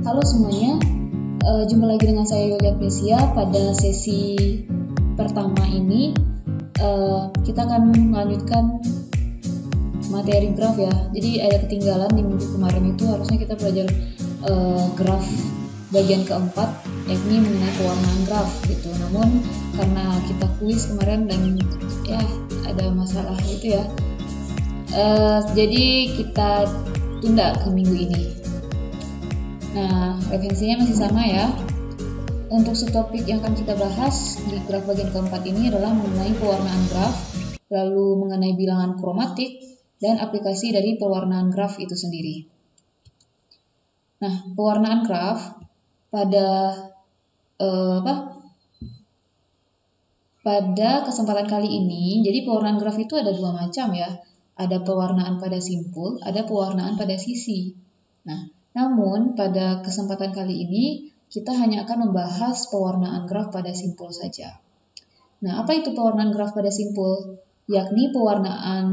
Halo semuanya, jumpa lagi dengan saya Yulia Presia. Pada sesi pertama ini kita akan melanjutkan materi graf ya. Jadi ada ketinggalan di minggu kemarin itu harusnya kita belajar graf bagian keempat, yakni mengenai pewarnaan graf gitu. Namun karena kita kuis kemarin dan ya ada masalah gitu ya, jadi kita tunda ke minggu ini. Nah, referensinya masih sama ya. Untuk subtopik yang akan kita bahas di graf bagian keempat ini adalah mengenai pewarnaan graf, lalu mengenai bilangan kromatik, dan aplikasi dari pewarnaan graf itu sendiri. Nah, pewarnaan graf pada kesempatan kali ini, jadi pewarnaan graf itu ada dua macam ya. Ada pewarnaan pada simpul, ada pewarnaan pada sisi. Nah, namun pada kesempatan kali ini kita hanya akan membahas pewarnaan graf pada simpul saja. Nah, apa itu pewarnaan graf pada simpul? Yakni pewarnaan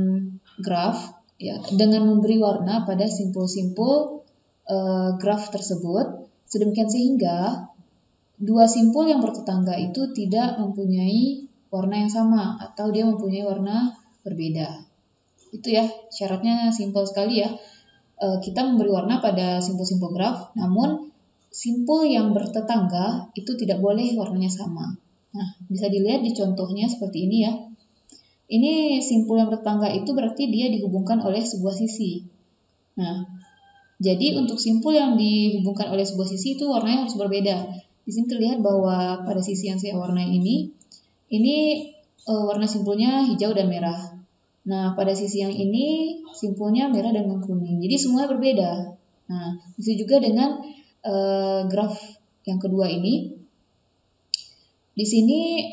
graf ya dengan memberi warna pada simpul-simpul graf tersebut, sedemikian sehingga dua simpul yang bertetangga itu tidak mempunyai warna yang sama atau dia mempunyai warna berbeda. Itu ya, syaratnya simpel sekali ya. Kita memberi warna pada simpul-simpul graf, namun simpul yang bertetangga itu tidak boleh warnanya sama. Nah, bisa dilihat di contohnya seperti ini ya. Ini simpul yang bertetangga itu berarti dia dihubungkan oleh sebuah sisi. Nah, jadi untuk simpul yang dihubungkan oleh sebuah sisi itu warnanya harus berbeda. Di sini terlihat bahwa pada sisi yang saya warnai ini warna simpulnya hijau dan merah. Nah, pada sisi yang ini simpulnya merah dan kuning. Jadi semuanya berbeda. Nah, itu juga dengan graf yang kedua ini. Di sini,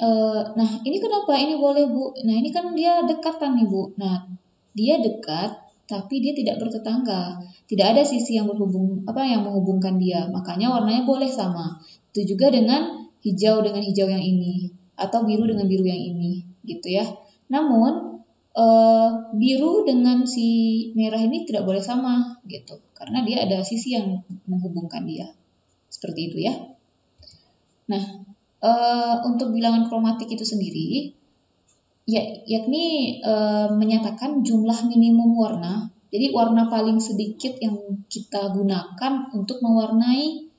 nah ini kenapa ini boleh Bu? Nah ini kan dia dekatan nih Bu. Nah dia dekat, tapi dia tidak bertetangga. Tidak ada sisi yang menghubungkan dia. Makanya warnanya boleh sama. Itu juga dengan hijau yang ini, atau biru dengan biru yang ini, gitu ya. Namun biru dengan si merah ini tidak boleh sama gitu, karena dia ada sisi yang menghubungkan dia. Seperti itu ya. Nah, untuk bilangan kromatik itu sendiri yakni menyatakan jumlah minimum warna. Jadi warna paling sedikit yang kita gunakan untuk mewarnai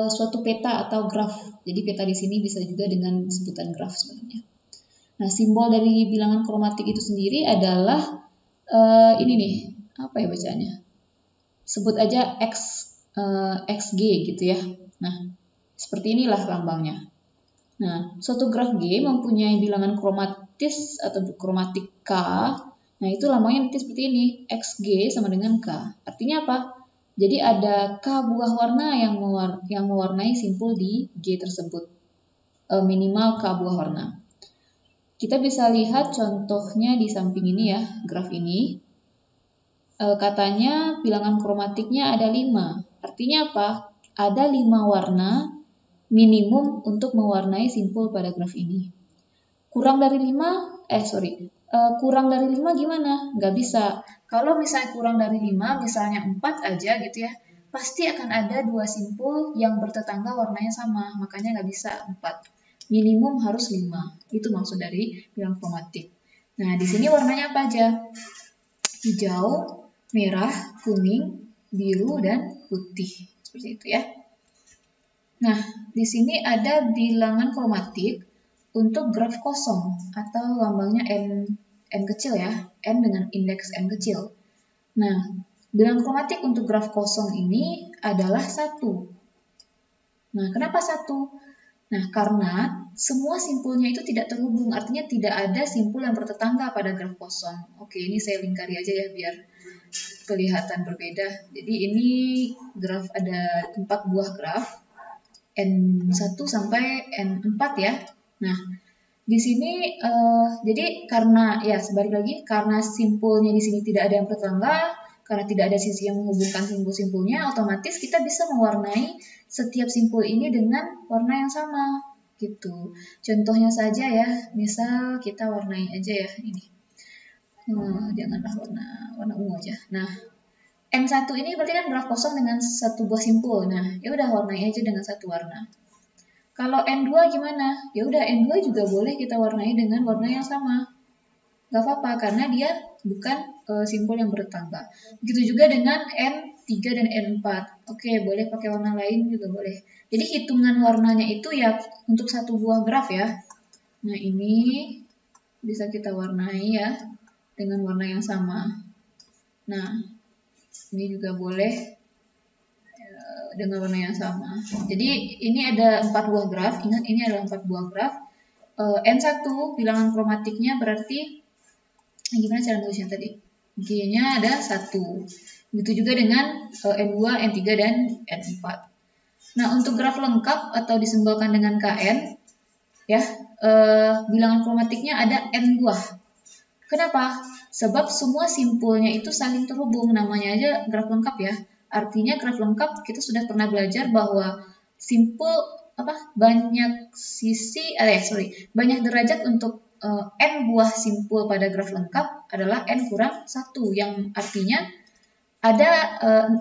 suatu peta atau graf. Jadi peta di sini bisa juga dengan sebutan graf sebenarnya. Nah, simbol dari bilangan kromatik itu sendiri adalah ini nih, apa ya bacaannya? Sebut aja XG gitu ya. Nah, seperti inilah lambangnya. Nah, suatu graf G mempunyai bilangan kromatis atau kromatik K. Nah, itu lambangnya nanti seperti ini, XG sama dengan K. Artinya apa? Jadi ada K buah warna yang mewarnai simpul di G tersebut. Minimal K buah warna. Kita bisa lihat contohnya di samping ini ya, graf ini. Katanya bilangan kromatiknya ada 5. Artinya apa? Ada 5 warna minimum untuk mewarnai simpul pada graf ini. Kurang dari 5 gimana? Nggak bisa. Kalau misalnya kurang dari 5, misalnya 4 aja gitu ya, pasti akan ada 2 simpul yang bertetangga warnanya sama. Makanya nggak bisa 4. Minimum harus 5. Itu maksud dari bilangan kromatik. Nah, di sini warnanya apa aja? Hijau, merah, kuning, biru, dan putih. Seperti itu ya. Nah, di sini ada bilangan kromatik untuk graf kosong atau lambangnya N kecil ya. N dengan indeks N kecil. Nah, bilangan kromatik untuk graf kosong ini adalah 1. Nah, kenapa 1? Nah, karena semua simpulnya itu tidak terhubung, artinya tidak ada simpul yang bertetangga pada graf kosong. Oke, ini saya lingkari aja ya biar kelihatan berbeda. Jadi ini graf ada 4 buah graf, N1 sampai N4 ya. Nah, di sini jadi karena simpulnya di sini tidak ada yang bertetangga, karena tidak ada sisi yang menghubungkan simpul-simpulnya, otomatis kita bisa mewarnai setiap simpul ini dengan warna yang sama gitu. Contohnya saja ya, misal kita warnai aja ya ini. Janganlah warna ungu aja. Nah, N1 ini berarti kan graf kosong dengan satu buah simpul. Nah, ya udah warnai aja dengan satu warna. Kalau N2 gimana? Ya udah N2 juga boleh kita warnai dengan warna yang sama. Gak apa-apa karena dia bukan simpul yang bertambah. Begitu juga dengan N3 dan N4. Oke, boleh pakai warna lain juga boleh. Jadi hitungan warnanya itu ya untuk satu buah graf ya. Nah, ini bisa kita warnai ya dengan warna yang sama. Nah, ini juga boleh dengan warna yang sama. Jadi ini ada 4 buah graf. Ingat ini adalah 4 buah graf. N1 bilangan kromatiknya berarti gimana cara nulisnya tadi? G-nya ada 1. Begitu juga dengan N2, N3, dan N4. Nah, untuk graf lengkap atau disimbolkan dengan KN, ya, bilangan kromatiknya ada N buah. Kenapa? Sebab semua simpulnya itu saling terhubung. Namanya aja graf lengkap ya. Artinya graf lengkap kita sudah pernah belajar bahwa simpul banyak sisi, banyak derajat untuk N buah simpul pada graf lengkap adalah N kurang 1, yang artinya ada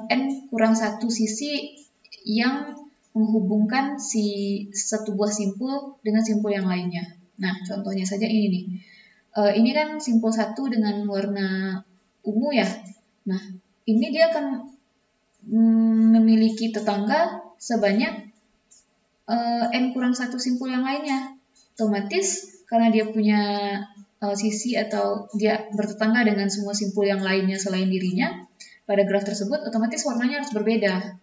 N kurang 1 sisi yang menghubungkan si satu buah simpul dengan simpul yang lainnya. Nah, contohnya saja ini nih. Ini kan simpul 1 dengan warna ungu ya. Nah, ini dia akan memiliki tetangga sebanyak N kurang 1 simpul yang lainnya. Otomatis karena dia punya sisi atau dia bertetangga dengan semua simpul yang lainnya selain dirinya, pada graf tersebut otomatis warnanya harus berbeda.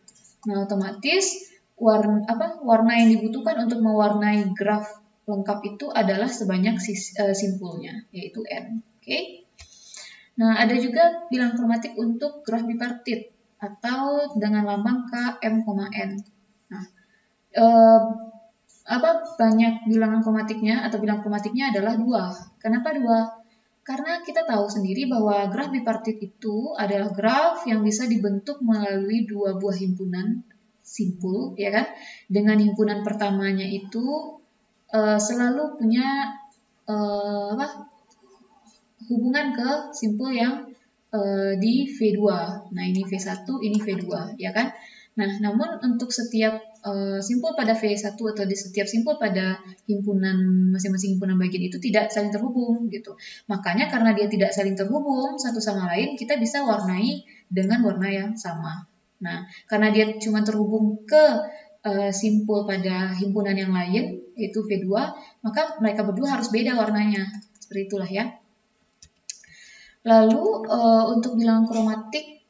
Nah, otomatis warna yang dibutuhkan untuk mewarnai graf lengkap itu adalah sebanyak simpulnya, yaitu N. Oke. Nah, ada juga bilangan kromatik untuk graf bipartit atau dengan lambang KM, N. Nah, banyak bilangan kromatiknya atau bilangan kromatiknya adalah 2. Kenapa 2? Karena kita tahu sendiri bahwa graf bipartit itu adalah graf yang bisa dibentuk melalui 2 buah himpunan simpul, ya kan? Dengan himpunan pertamanya itu selalu punya hubungan ke simpul yang di V2. Nah, ini V1, ini V2, ya kan? Nah, namun untuk setiap simpul pada V1 atau di setiap simpul pada himpunan masing-masing himpunan bagian itu tidak saling terhubung gitu. Makanya karena dia tidak saling terhubung satu sama lain, kita bisa warnai dengan warna yang sama. Nah, karena dia cuma terhubung ke simpul pada himpunan yang lain, yaitu V2, maka mereka berdua harus beda warnanya. Seperti itulah ya. Lalu untuk bilangan kromatik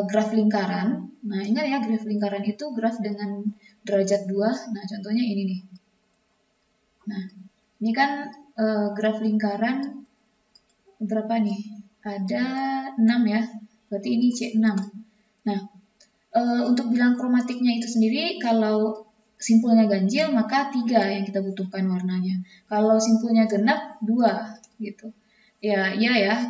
graf lingkaran, nah ingat ya graf lingkaran itu graf dengan derajat 2, nah contohnya ini nih. Nah, ini kan graf lingkaran berapa nih? Ada 6 ya, berarti ini C6. Nah, untuk bilangan kromatiknya itu sendiri, kalau simpulnya ganjil maka 3 yang kita butuhkan warnanya. Kalau simpulnya genap 2 gitu. Ya,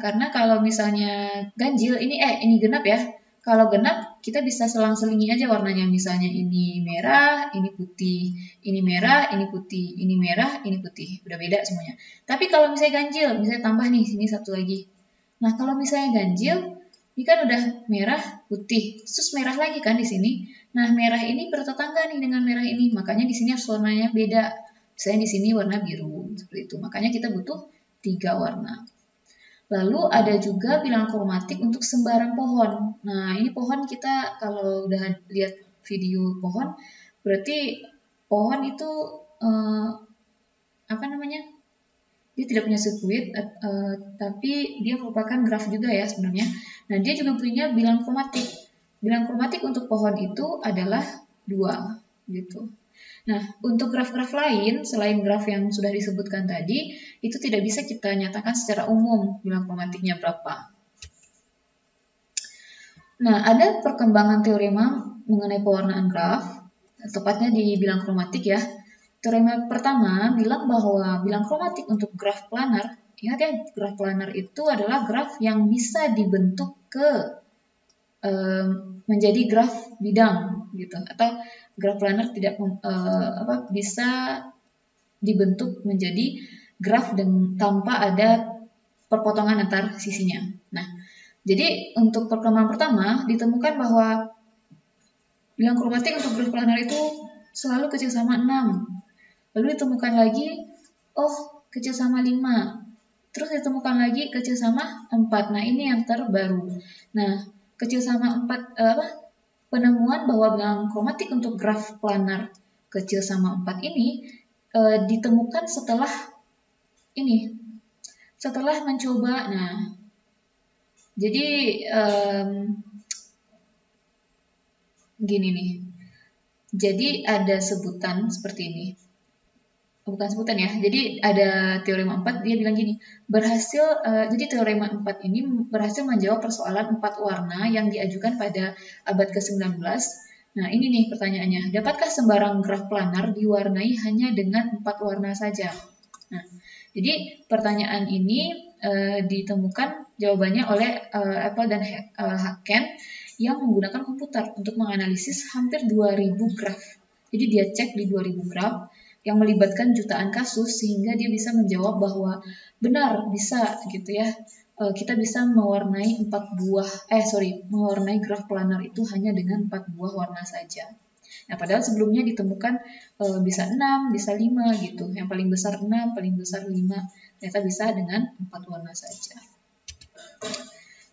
karena kalau misalnya ganjil ini genap ya. Kalau genap kita bisa selang-selingi aja warnanya, misalnya ini merah, ini putih, ini merah, ini putih, ini merah, ini putih. Udah beda semuanya. Tapi kalau misalnya ganjil, misalnya tambah nih sini satu lagi. Nah, kalau misalnya ganjil, ini kan udah merah, putih, terus merah lagi kan di sini. Nah, merah ini bertetangga nih dengan merah ini, makanya di sini harus warnanya beda. Misalnya di sini warna biru, seperti itu. Makanya kita butuh 3 warna. Lalu ada juga bilangan kromatik untuk sembarang pohon. Nah, ini pohon kita kalau udah lihat video pohon, berarti pohon itu dia tidak punya sirkuit, tapi dia merupakan graf juga ya sebenarnya. Nah, dia juga punya bilangan kromatik. Bilangan kromatik untuk pohon itu adalah 2, gitu. Nah, untuk graf-graf lain, selain graf yang sudah disebutkan tadi, itu tidak bisa kita nyatakan secara umum bilangan kromatiknya berapa. Nah, ada perkembangan teorema mengenai pewarnaan graf, tepatnya di bilangan kromatik ya. Teorema pertama bilang bahwa bilangan kromatik untuk graf planar, ingat ya, graf planar itu adalah graf yang bisa dibentuk menjadi graf bidang gitu, atau graf planar tidak bisa dibentuk menjadi graf tanpa ada perpotongan antar sisinya. Nah, Jadi untuk perkembangan pertama ditemukan bahwa bilangan kromatik untuk graf planar itu selalu kecil sama 6. Lalu ditemukan lagi, oh kecil sama 5. Terus ditemukan lagi kecil sama 4. Nah ini yang terbaru. Nah kecil sama 4, penemuan bahwa bilangan kromatik untuk graf planar kecil sama 4 ini ditemukan setelah mencoba. Nah jadi gini nih. Jadi ada sebutan seperti ini. Bukan sebutan ya. Jadi ada teorema 4, dia bilang gini, jadi teorema 4 ini berhasil menjawab persoalan 4 warna yang diajukan pada abad ke-19. Nah, ini nih pertanyaannya. Dapatkah sembarang graf planar diwarnai hanya dengan 4 warna saja? Nah, jadi pertanyaan ini ditemukan jawabannya oleh Apple dan Haken yang menggunakan komputer untuk menganalisis hampir 2000 graf. Jadi dia cek di 2000 graf yang melibatkan jutaan kasus sehingga dia bisa menjawab bahwa benar bisa gitu ya. Kita bisa mewarnai mewarnai graf planar itu hanya dengan 4 buah warna saja. Nah, padahal sebelumnya ditemukan bisa 6, bisa 5 gitu. Yang paling besar 6, paling besar 5. Ternyata bisa dengan 4 warna saja.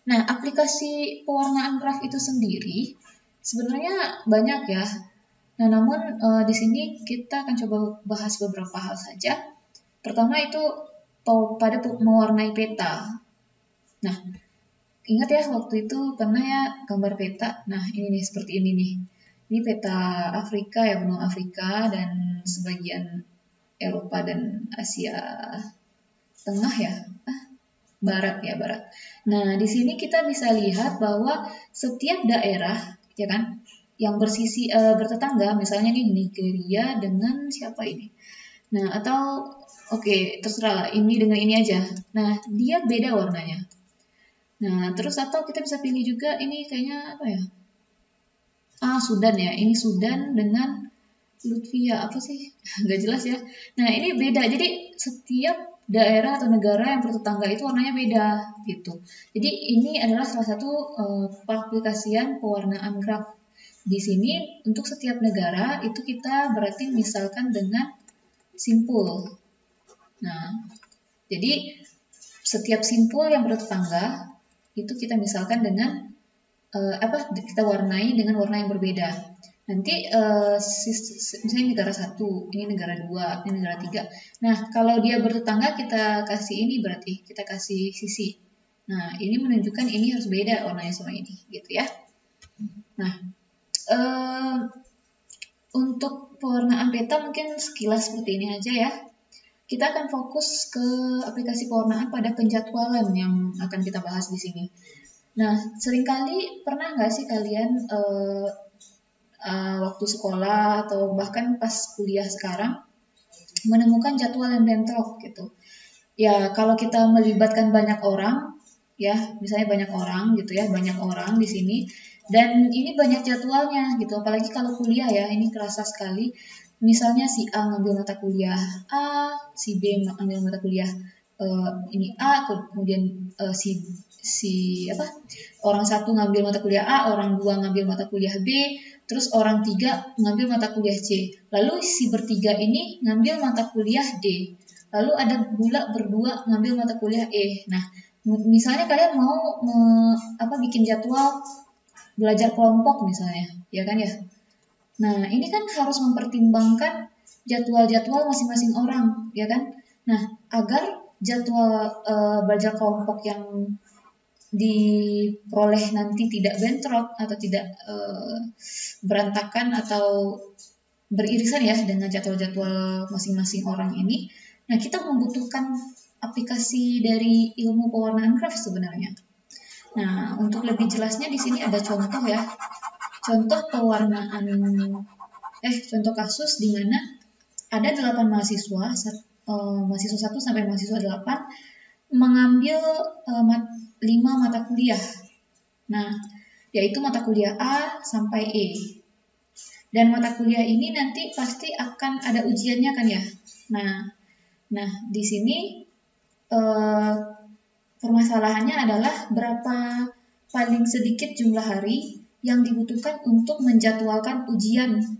Nah, aplikasi pewarnaan graf itu sendiri sebenarnya banyak ya. Nah, namun di sini kita akan coba bahas beberapa hal saja. Pertama itu pada mewarnai peta. Nah, ingat ya waktu itu pernah ya gambar peta. Nah, ini nih seperti ini nih. Ini peta Afrika ya, benua Afrika dan sebagian Eropa dan Asia Tengah ya. Barat. Nah, di sini kita bisa lihat bahwa setiap daerah ya kan yang bertetangga, misalnya nih Nigeria dengan siapa ini. Nah, atau terserah ini dengan ini aja. Nah, dia beda warnanya. Nah, terus atau kita bisa pilih juga ini kayaknya apa ya? Sudan ya. Ini Sudan dengan Lutfia apa sih? Nggak jelas ya. Nah, ini beda. Jadi setiap daerah atau negara yang bertetangga itu warnanya beda gitu. Jadi ini adalah salah satu pengaplikasian pewarnaan graf. Di sini untuk setiap negara itu kita berarti misalkan dengan simpul. Nah, jadi setiap simpul yang bertetangga itu kita misalkan dengan kita warnai dengan warna yang berbeda. Nanti misalnya negara 1, ini negara 2, ini negara 3. Nah, kalau dia bertetangga kita kasih ini berarti kita kasih sisi. Nah, ini menunjukkan ini harus beda warnanya sama ini, gitu ya. Nah, untuk pewarnaan peta mungkin sekilas seperti ini aja ya. Kita akan fokus ke aplikasi pewarnaan pada penjadwalan yang akan kita bahas di sini. Nah, seringkali pernah nggak sih kalian waktu sekolah atau bahkan pas kuliah sekarang menemukan jadwal yang bentrok gitu. Ya, kalau kita melibatkan banyak orang, ya, misalnya banyak orang gitu ya, banyak orang di sini, dan ini banyak jadwalnya gitu, apalagi kalau kuliah ya, ini kerasa sekali. Misalnya si A ngambil mata kuliah A, si B ngambil mata kuliah ini A, kemudian orang satu ngambil mata kuliah A, orang dua ngambil mata kuliah B, terus orang tiga ngambil mata kuliah C. Lalu si bertiga ini ngambil mata kuliah D. Lalu ada pula berdua ngambil mata kuliah E. Nah, misalnya kalian mau bikin jadwal belajar kelompok misalnya, ya kan ya. Nah, ini kan harus mempertimbangkan jadwal-jadwal masing-masing orang, ya kan. Nah, agar jadwal belajar kelompok yang diperoleh nanti tidak bentrok atau tidak berantakan atau beririsan ya dengan jadwal-jadwal masing-masing orang ini. Nah, kita membutuhkan aplikasi dari ilmu pewarnaan graf sebenarnya. Nah, untuk lebih jelasnya di sini ada contoh ya. Contoh kasus di mana ada 8 mahasiswa 1 sampai mahasiswa 8 mengambil 5 mata kuliah. Nah, yaitu mata kuliah A sampai E. Dan mata kuliah ini nanti pasti akan ada ujiannya kan ya. Nah, di sini permasalahannya adalah berapa paling sedikit jumlah hari yang dibutuhkan untuk menjadwalkan ujian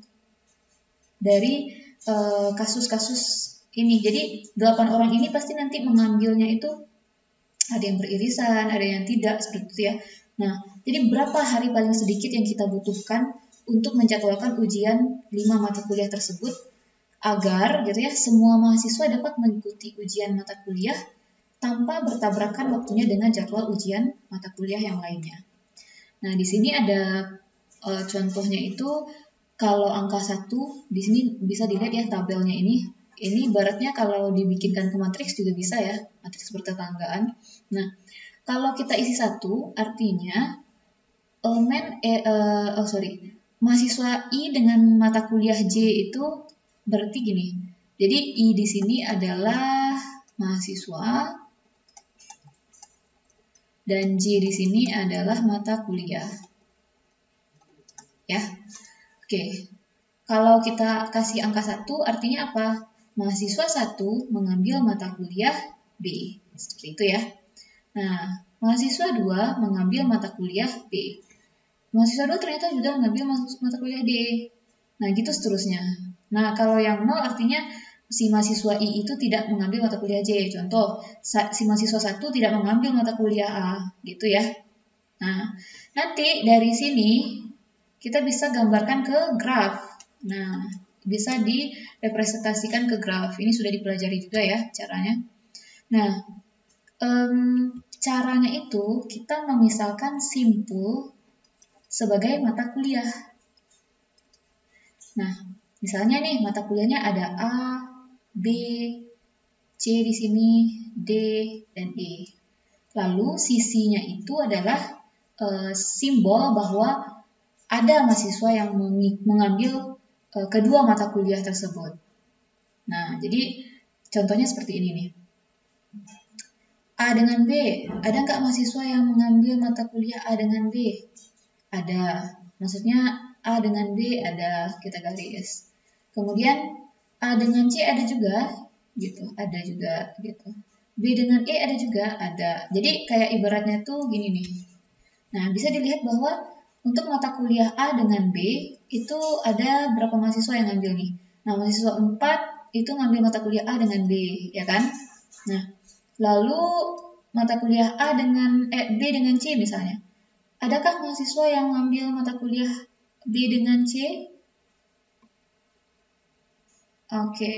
dari kasus-kasus ini. Jadi 8 orang ini pasti nanti mengambilnya itu ada yang beririsan, ada yang tidak, seperti itu ya. Nah, jadi berapa hari paling sedikit yang kita butuhkan untuk menjadwalkan ujian 5 mata kuliah tersebut agar gitu ya semua mahasiswa dapat mengikuti ujian mata kuliah tanpa bertabrakan waktunya dengan jadwal ujian mata kuliah yang lainnya. Nah, di sini ada contohnya itu kalau angka 1 di sini bisa dilihat ya tabelnya ini. Ini ibaratnya kalau dibikinkan ke matriks juga bisa ya, matriks bertetanggaan. Nah, kalau kita isi 1 artinya mahasiswa I dengan mata kuliah J itu berarti gini. Jadi I di sini adalah mahasiswa dan J di sini adalah mata kuliah. Ya. Oke. Kalau kita kasih angka 1 artinya apa? Mahasiswa 1 mengambil mata kuliah B. Seperti itu ya. Nah, mahasiswa 2 mengambil mata kuliah B. Mahasiswa 2 ternyata juga mengambil mata kuliah D. Nah, gitu seterusnya. Nah, kalau yang 0 artinya si mahasiswa I itu tidak mengambil mata kuliah J. Contoh, si mahasiswa 1 tidak mengambil mata kuliah A. Gitu ya. Nah, nanti dari sini kita bisa gambarkan ke graf. Nah, bisa direpresentasikan ke graf. Ini sudah dipelajari juga ya caranya. Nah, caranya itu kita memisalkan simpul sebagai mata kuliah. Nah, misalnya nih mata kuliahnya ada A, B, C di sini, D, dan E. Lalu sisinya itu adalah simbol bahwa ada mahasiswa yang mengambil kedua mata kuliah tersebut. Nah, jadi contohnya seperti ini nih. A dengan B, ada nggak mahasiswa yang mengambil mata kuliah A dengan B? Ada. Maksudnya A dengan B ada, kita garis. Kemudian A dengan C ada juga, gitu. Ada juga, gitu. B dengan E ada juga, ada. Jadi kayak ibaratnya tuh gini nih. Nah, bisa dilihat bahwa untuk mata kuliah A dengan B, itu ada berapa mahasiswa yang ngambil nih? Nah, mahasiswa 4 itu ngambil mata kuliah A dengan B, ya kan? Nah, lalu mata kuliah A dengan B dengan C misalnya. Adakah mahasiswa yang ngambil mata kuliah B dengan C? Oke,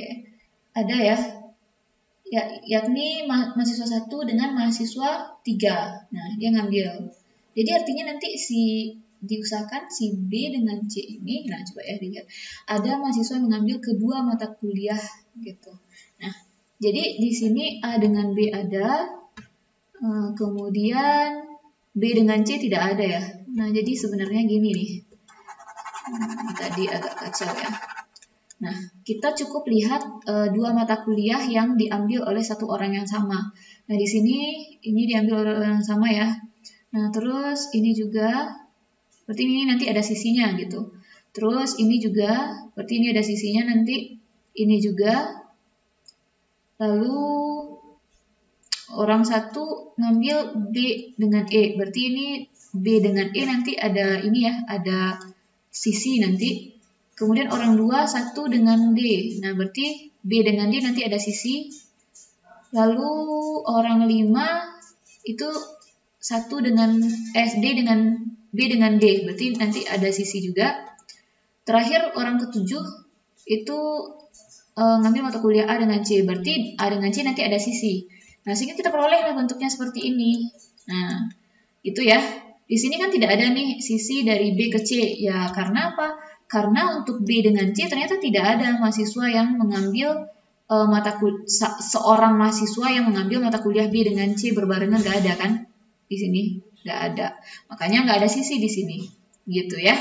ada ya. Yakni mahasiswa 1 dengan mahasiswa 3. Nah, dia ngambil. Jadi artinya nanti diusahakan si B dengan C ini, nah coba ya dilihat, ada mahasiswa yang mengambil kedua mata kuliah gitu. Nah, jadi di sini A dengan B ada, kemudian B dengan C tidak ada ya. Nah, jadi sebenarnya gini nih, tadi agak kacau ya. Nah, kita cukup lihat dua mata kuliah yang diambil oleh satu orang yang sama. Nah, di sini ini diambil oleh orang yang sama ya. Nah, terus ini juga berarti ini nanti ada sisinya gitu. Terus ini juga, berarti ini ada sisinya nanti. Ini juga. Lalu orang satu ngambil B dengan E. Berarti ini B dengan E nanti ada ini ya, ada sisi nanti. Kemudian orang 2 satu dengan D. Nah, berarti B dengan D nanti ada sisi. Lalu orang 5 itu satu dengan D dengan B dengan D, berarti nanti ada sisi juga. Terakhir orang ke-7 itu ngambil mata kuliah A dengan C, berarti A dengan C nanti ada sisi. Nah, sehingga kita perolehlah bentuknya seperti ini. Nah, itu ya. Di sini kan tidak ada nih sisi dari B ke C. Ya, karena apa? Karena untuk B dengan C ternyata tidak ada mahasiswa yang mengambil seorang mahasiswa yang mengambil mata kuliah B dengan C berbarengan, nggak ada kan? Di sini nggak ada, makanya nggak ada sisi di sini, gitu ya.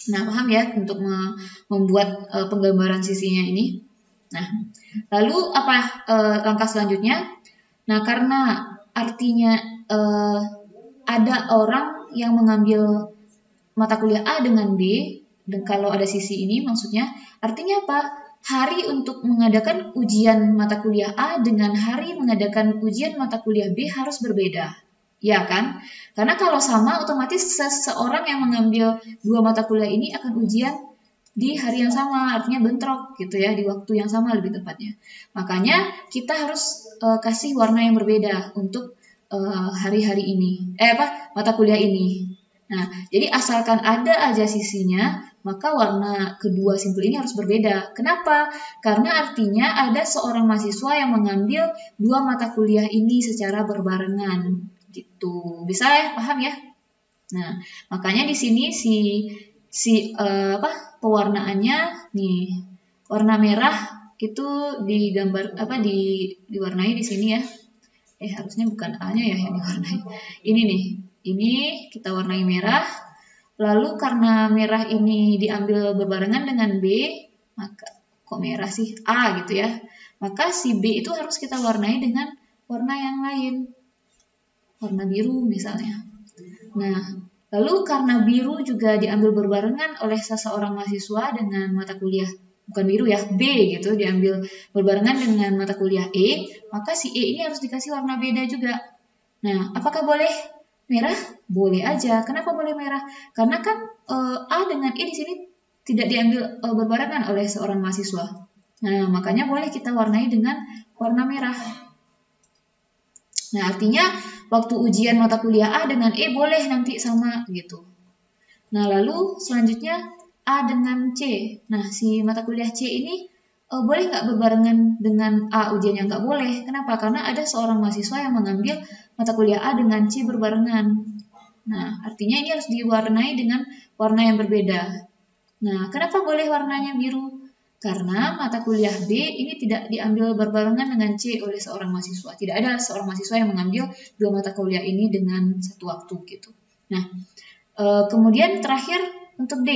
Nah, paham ya untuk membuat penggambaran sisinya ini. Nah, lalu apa langkah selanjutnya? Nah, karena artinya ada orang yang mengambil mata kuliah A dengan B, dan kalau ada sisi ini maksudnya artinya apa? Hari untuk mengadakan ujian mata kuliah A dengan hari mengadakan ujian mata kuliah B harus berbeda. Ya kan? Karena kalau sama, otomatis seseorang yang mengambil 2 mata kuliah ini akan ujian di hari yang sama, artinya bentrok gitu ya, di waktu yang sama lebih tepatnya. Makanya kita harus kasih warna yang berbeda untuk hari-hari ini, mata kuliah ini. Nah, jadi asalkan ada aja sisinya, maka warna kedua simpul ini harus berbeda. Kenapa? Karena artinya ada seorang mahasiswa yang mengambil 2 mata kuliah ini secara berbarengan, gitu. Bisa ya, paham ya? Nah, makanya di sini pewarnaannya nih, warna merah itu diwarnai di sini ya. Harusnya bukan A-nya ya yang diwarnai. Ini nih, ini kita warnai merah. Lalu karena merah ini diambil berbarengan dengan B, maka kok merah sih? A gitu ya. Maka si B itu harus kita warnai dengan warna yang lain. Warna biru misalnya. Nah, lalu karena biru juga diambil berbarengan oleh seseorang mahasiswa dengan mata kuliah, bukan biru ya, B gitu, diambil berbarengan dengan mata kuliah E, maka si E ini harus dikasih warna beda juga. Nah, apakah boleh merah? Boleh aja. Kenapa boleh merah? Karena kan A dengan E di sini tidak diambil berbarengan oleh seorang mahasiswa. Nah, makanya boleh kita warnai dengan warna merah. Nah, artinya waktu ujian mata kuliah A dengan E boleh nanti sama gitu. Nah, lalu selanjutnya A dengan C. Nah, si mata kuliah C ini boleh nggak berbarengan dengan A ujiannya? Nggak boleh. Kenapa? Karena ada seorang mahasiswa yang mengambil mata kuliah A dengan C berbarengan. Nah, artinya ini harus diwarnai dengan warna yang berbeda. Nah, kenapa boleh warnanya biru? Karena mata kuliah B ini tidak diambil berbarengan dengan C oleh seorang mahasiswa. Tidak ada seorang mahasiswa yang mengambil 2 mata kuliah ini dengan satu waktu gitu. Nah, kemudian terakhir untuk D.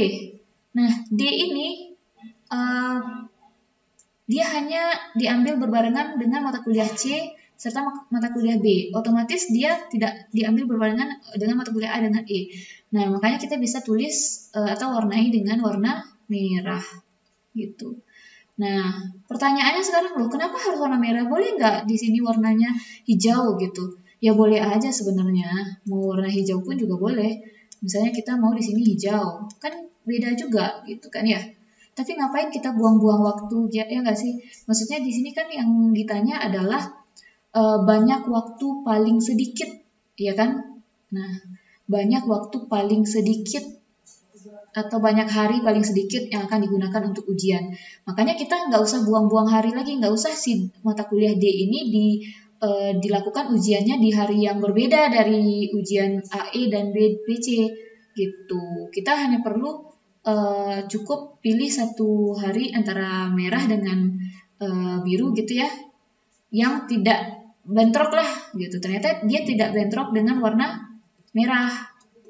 Nah, D ini dia hanya diambil berbarengan dengan mata kuliah C serta mata kuliah B. Otomatis dia tidak diambil berbarengan dengan mata kuliah A dengan E. Nah, makanya kita bisa tulis atau warnai dengan warna merah gitu. Nah, pertanyaannya sekarang loh, kenapa harus warna merah? Boleh nggak di sini warnanya hijau gitu? Ya boleh aja sebenarnya. Mau warna hijau pun juga boleh. Misalnya kita mau di sini hijau, kan beda juga gitu kan ya. Tapi ngapain kita buang-buang waktu ya nggak sih? Maksudnya di sini kan yang ditanya adalah banyak waktu paling sedikit, ya kan? Nah, banyak waktu paling sedikit atau banyak hari paling sedikit yang akan digunakan untuk ujian. Makanya kita nggak usah buang-buang hari lagi, nggak usah si mata kuliah D ini dilakukan ujiannya di hari yang berbeda dari ujian AE dan BC gitu. Kita hanya perlu cukup pilih satu hari antara merah dengan biru gitu ya, yang tidak bentrok lah gitu. Ternyata dia tidak bentrok dengan warna merah.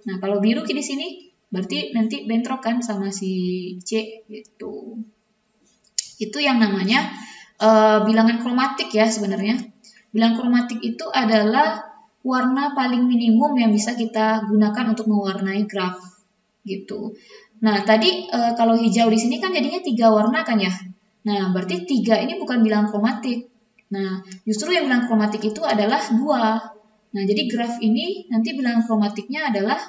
Nah, kalau biru di sini berarti nanti bentrok kan sama si C gitu. Itu yang namanya bilangan kromatik ya sebenarnya. Bilangan kromatik itu adalah warna paling minimum yang bisa kita gunakan untuk mewarnai graf gitu. Nah, tadi kalau hijau di sini kan jadinya 3 warna kan ya. Nah, berarti 3 ini bukan bilangan kromatik. Nah, justru yang bilangan kromatik itu adalah 2. Nah, jadi graf ini nanti bilangan kromatiknya adalah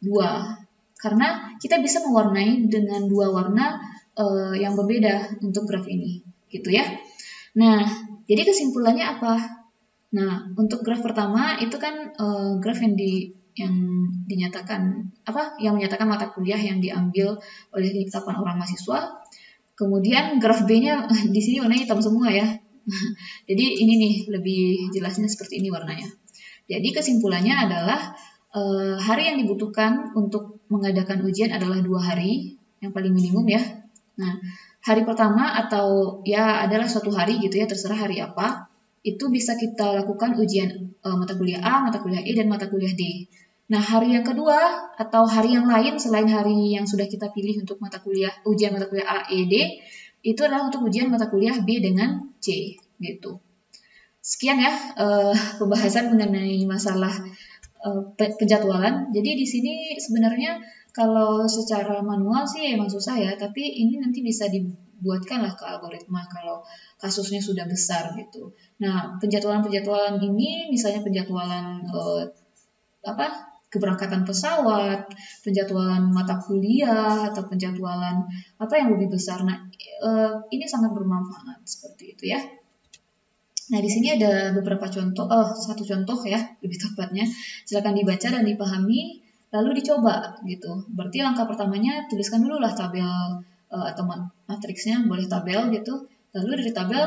2. Karena kita bisa mewarnai dengan 2 warna yang berbeda untuk graf ini, gitu ya. Nah, jadi kesimpulannya apa? Nah, untuk graf pertama itu kan graf yang dinyatakan yang menyatakan mata kuliah yang diambil oleh 8 orang mahasiswa. Kemudian graf B-nya di sini warnanya hitam semua ya. Jadi ini nih lebih jelasnya seperti ini warnanya. Jadi kesimpulannya adalah hari yang dibutuhkan untuk mengadakan ujian adalah 2 hari, yang paling minimum ya. Nah, hari pertama atau ya adalah suatu hari gitu ya, terserah hari apa, itu bisa kita lakukan ujian mata kuliah A, mata kuliah E, dan mata kuliah D. Nah, hari yang kedua atau hari yang lain selain hari yang sudah kita pilih untuk ujian mata kuliah A, E, D, itu adalah untuk ujian mata kuliah B dengan C gitu. Sekian ya pembahasan mengenai masalah penjadwalan. Jadi di sini sebenarnya Kalau secara manual sih emang susah ya, tapi ini nanti bisa dibuatkan lah ke algoritma kalau kasusnya sudah besar gitu. Nah, penjadwalan-penjadwalan ini misalnya penjadwalan apa keberangkatan pesawat, penjadwalan mata kuliah atau penjadwalan apa yang lebih besar. Nah, ini sangat bermanfaat seperti itu ya. Nah, di sini ada beberapa contoh, satu contoh ya, lebih tepatnya. Silakan dibaca dan dipahami, lalu dicoba gitu. Berarti langkah pertamanya tuliskan dulu lah tabel atau matriksnya, boleh tabel gitu. Lalu dari tabel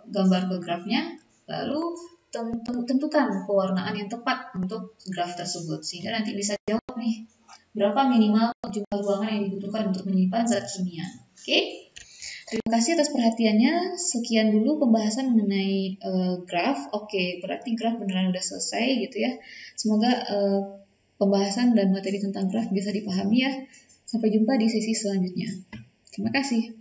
gambar ke grafnya, lalu tentukan pewarnaan yang tepat untuk graf tersebut sehingga nanti bisa jawab nih berapa minimal jumlah ruangan yang dibutuhkan untuk menyimpan zat kimia. Oke? Terima kasih atas perhatiannya. Sekian dulu pembahasan mengenai graf. Oke, berarti graf beneran udah selesai gitu ya. Semoga pembahasan dan materi tentang graf bisa dipahami ya. Sampai jumpa di sesi selanjutnya. Terima kasih.